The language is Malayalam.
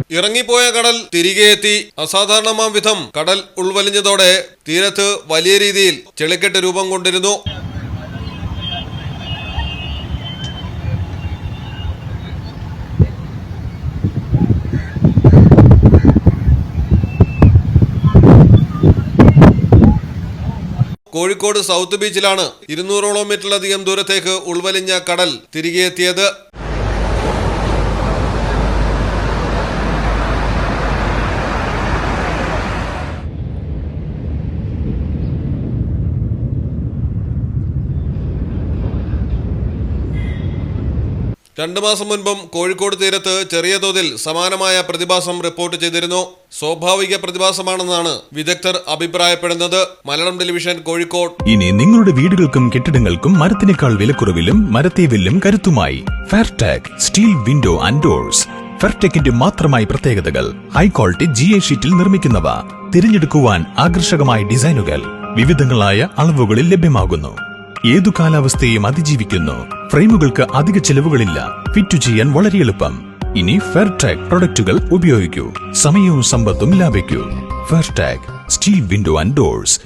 ഇറങ്ങിപ്പോയ കടൽ തിരികെ എത്തി. അസാധാരണമാം വിധം കടൽ ഉൾവലിഞ്ഞതോടെ തീരത്ത് വലിയ രീതിയിൽ ചെളിക്കെട്ട് രൂപം കൊണ്ടിരുന്നു. കോഴിക്കോട് സൗത്ത് ബീച്ചിലാണ് 200ഓളം മീറ്ററിലധികം ദൂരത്തേക്ക് ഉൾവലിഞ്ഞ കടൽ തിരികെ എത്തിയത്. രണ്ടു മാസം മുൻപും കോഴിക്കോട് തീരത്ത് ചെറിയ തോതിൽ സമാനമായ പ്രതിഭാസം റിപ്പോർട്ട് ചെയ്തിരുന്നു. സ്വാഭാവിക പ്രതിഭാസമാണെന്നാണ് വിദഗ്ധർ അഭിപ്രായപ്പെടുന്നത്. മലയാളം ടെലിവിഷൻ, കോഴിക്കോട്. ഇനി നിങ്ങളുടെ വീടുകൾക്കും കെട്ടിടങ്ങൾക്കും മരത്തിനേക്കാൾ വിലക്കുറവിലും മരത്തെ വെല്ലും കരുത്തുമായി ഫെയർടെക് സ്റ്റീൽ വിൻഡോ ആൻഡ് ഡോർസ്. ഫെയർടെക്കിന്റെ മാത്രമായി പ്രത്യേകതകൾ: ഹൈ ക്വാളിറ്റി GA ഷീറ്റിൽ നിർമ്മിക്കുന്നവ, തിരഞ്ഞെടുക്കുവാൻ ആകർഷകമായ ഡിസൈനുകൾ, വിവിധങ്ങളായ അളവുകളിൽ ലഭ്യമാകുന്നു. ഏതു കാലാവസ്ഥയും അതിജീവിക്കുന്നു. ഫ്രെയിമുകൾക്ക് അധിക ചെലവുകളില്ല. ഫിറ്റ് ചെയ്യാൻ വളരെ എളുപ്പം. ഇനി ഫെയർടെക് പ്രൊഡക്റ്റുകൾ ഉപയോഗിക്കൂ. സമയവും സമ്പത്തും ലാഭിക്കൂ. ഫെയർടെക് സ്റ്റീൽ വിൻഡോ ആൻഡ് ഡോർസ്.